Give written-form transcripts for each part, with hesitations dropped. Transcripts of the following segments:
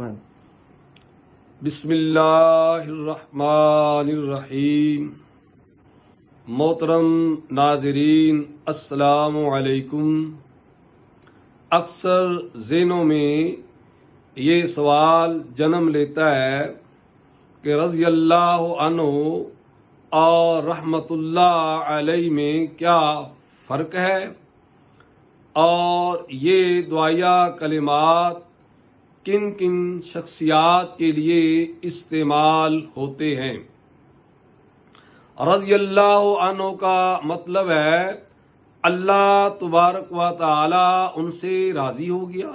بسم اللہ الرحمن الرحیم۔ محترم ناظرین السلام علیکم۔ اکثر ذہنوں میں یہ سوال جنم لیتا ہے کہ رضی اللہ عنہ اور رحمت اللہ علیہ میں کیا فرق ہے، اور یہ دعائیہ کلمات کن کن شخصیات کے لیے استعمال ہوتے ہیں۔ رضی اللہ عنہ کا مطلب ہے اللہ تبارک و تعالی ان سے راضی ہو گیا،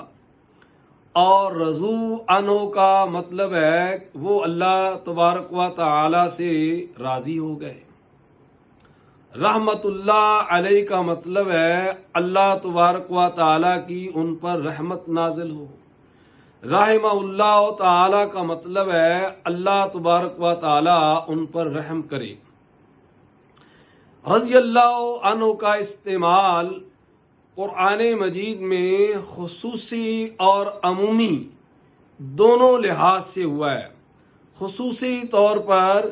اور رضو عنہ کا مطلب ہے وہ اللہ تبارک و تعالی سے راضی ہو گئے۔ رحمت اللہ علیہ کا مطلب ہے اللہ تبارک و تعالی کی ان پر رحمت نازل ہو۔ رحمہ اللہ تعالی کا مطلب ہے اللہ تبارک و تعالی ان پر رحم کرے۔ رضی اللہ عنہ کا استعمال قرآن مجید میں خصوصی اور عمومی دونوں لحاظ سے ہوا ہے۔ خصوصی طور پر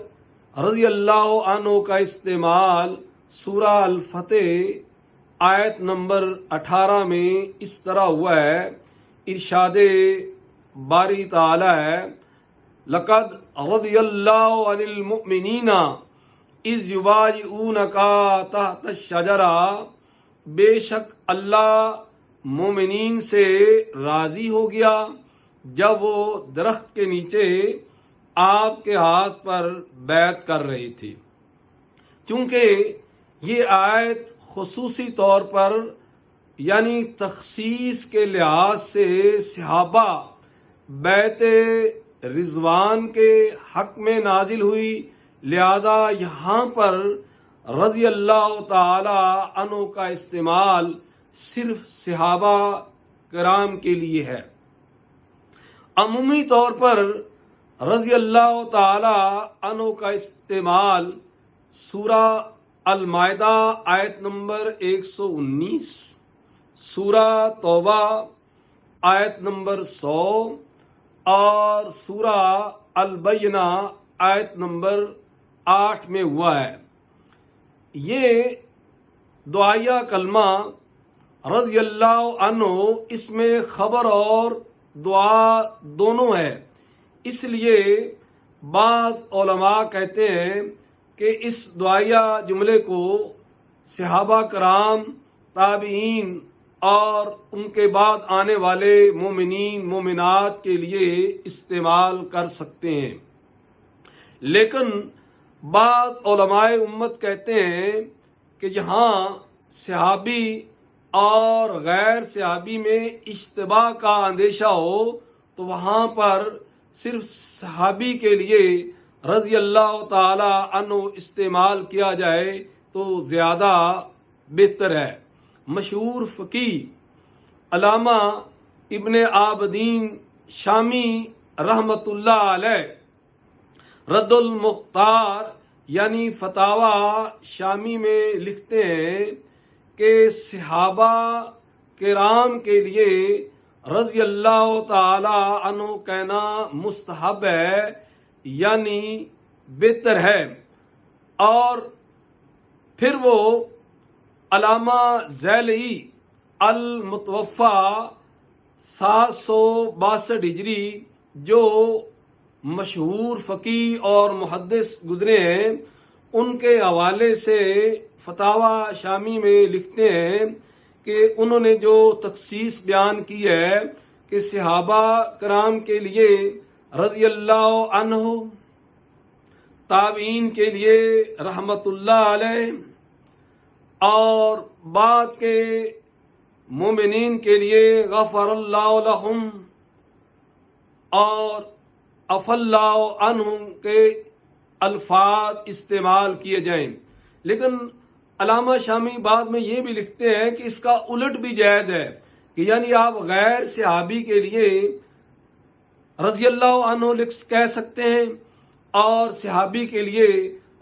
رضی اللہ عنہ کا استعمال سورہ الفتح آیت نمبر 18 میں اس طرح ہوا ہے، ارشاد باری تعالی ہے، لقد رضی اللہ عن المؤمنین اذ یبایعونک تحت الشجرہ، بے شک اللہ مومنین سے راضی ہو گیا جب وہ درخت کے نیچے آپ کے ہاتھ پر بیعت کر رہے تھے۔ چونکہ یہ آیت خصوصی طور پر یعنی تخصیص کے لحاظ سے صحابہ بیعت رضوان کے حق میں نازل ہوئی، لہذا یہاں پر رضی اللہ تعالی عنہ کا استعمال صرف صحابہ کرام کے لیے ہے۔ عمومی طور پر رضی اللہ تعالی عنہ کا استعمال سورہ المائدہ آیت نمبر 119، سورہ توبہ آیت نمبر 100 اور سورہ البینہ آیت نمبر 8 میں ہوا ہے۔ یہ دعائیہ کلمہ رضی اللہ عنہ اس میں خبر اور دعا دونوں ہے، اس لیے بعض علماء کہتے ہیں کہ اس دعائیہ جملے کو صحابہ کرام، تابعین اور ان کے بعد آنے والے مومنین مومنات کے لیے استعمال کر سکتے ہیں، لیکن بعض علماء امت کہتے ہیں کہ جہاں صحابی اور غیر صحابی میں اشتباہ کا اندیشہ ہو تو وہاں پر صرف صحابی کے لیے رضی اللہ تعالی عنہ استعمال کیا جائے تو زیادہ بہتر ہے۔ مشہور فقیہ علامہ ابن عابدین شامی رحمت اللہ علیہ رد المختار یعنی فتاوی شامی میں لکھتے ہیں کہ صحابہ کرام کے لیے رضی اللہ تعالی عنہ کہنا مستحب ہے، یعنی بہتر ہے، اور پھر وہ علامہ ذیلی المتوفا 762 ہجری جو مشہور فقیہ اور محدث گزرے ہیں، ان کے حوالے سے فتاوی شامی میں لکھتے ہیں کہ انہوں نے جو تخصیص بیان کی ہے کہ صحابہ کرام کے لیے رضی اللہ عنہ، تابعین کے لیے رحمت اللہ علیہ، اور بعد کے مومنین کے لیے غفر اللہ لہم اور عفی اللہ عنہم کے الفاظ استعمال کیے جائیں، لیکن علامہ شامی بعد میں یہ بھی لکھتے ہیں کہ اس کا الٹ بھی جائز ہے کہ یعنی آپ غیر صحابی کے لیے رضی اللہ عنہ کہہ سکتے ہیں اور صحابی کے لیے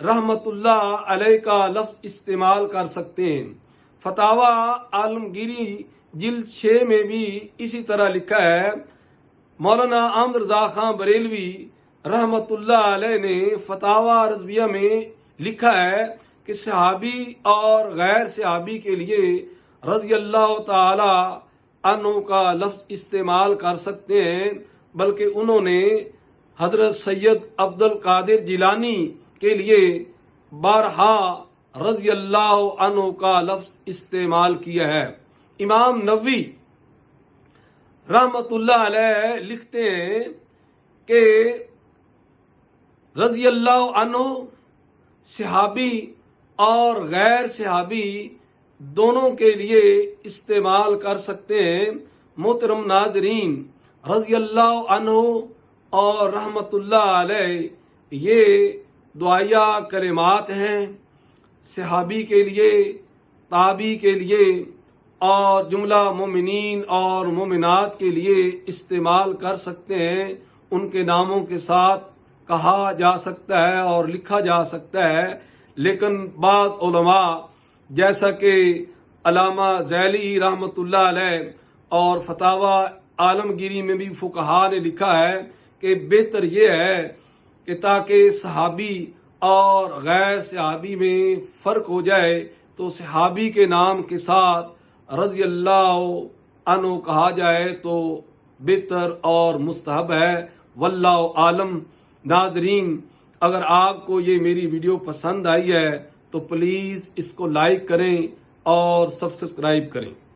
رحمت اللہ علیہ کا لفظ استعمال کر سکتے ہیں۔ فتاوی عالمگیری جلد 6 میں بھی اسی طرح لکھا ہے، مولانا احمد رضا خان بریلوی رحمت اللہ علیہ نے فتاوی رضویہ میں لکھا ہے کہ صحابی اور غیر صحابی کے لیے رضی اللہ تعالی عنہ کا لفظ استعمال کر سکتے ہیں، بلکہ انہوں نے حضرت سید عبد القادر جیلانی کے لیے بارہا رضی اللہ عنہ کا لفظ استعمال کیا ہے۔ امام نووی رحمت اللہ علیہ لکھتے ہیں کہ رضی اللہ عنہ صحابی اور غیر صحابی دونوں کے لیے استعمال کر سکتے ہیں۔ محترم ناظرین، رضی اللہ عنہ اور رحمت اللہ علیہ یہ دعائیہ کلمات ہیں، صحابی کے لیے، تابعی کے لیے اور جملہ مومنین اور مومنات کے لیے استعمال کر سکتے ہیں۔ ان کے ناموں کے ساتھ کہا جا سکتا ہے اور لکھا جا سکتا ہے، لیکن بعض علماء جیسا کہ علامہ ذیلی رحمت اللہ علیہ اور فتاوی عالمگیری میں بھی فقہا نے لکھا ہے کہ بہتر یہ ہے کہ تاکہ صحابی اور غیر صحابی میں فرق ہو جائے تو صحابی کے نام کے ساتھ رضی اللہ عنہ کہا جائے تو بہتر اور مستحب ہے، واللہ عالم۔ ناظرین، اگر آپ کو یہ میری ویڈیو پسند آئی ہے تو پلیز اس کو لائک کریں اور سبسکرائب کریں۔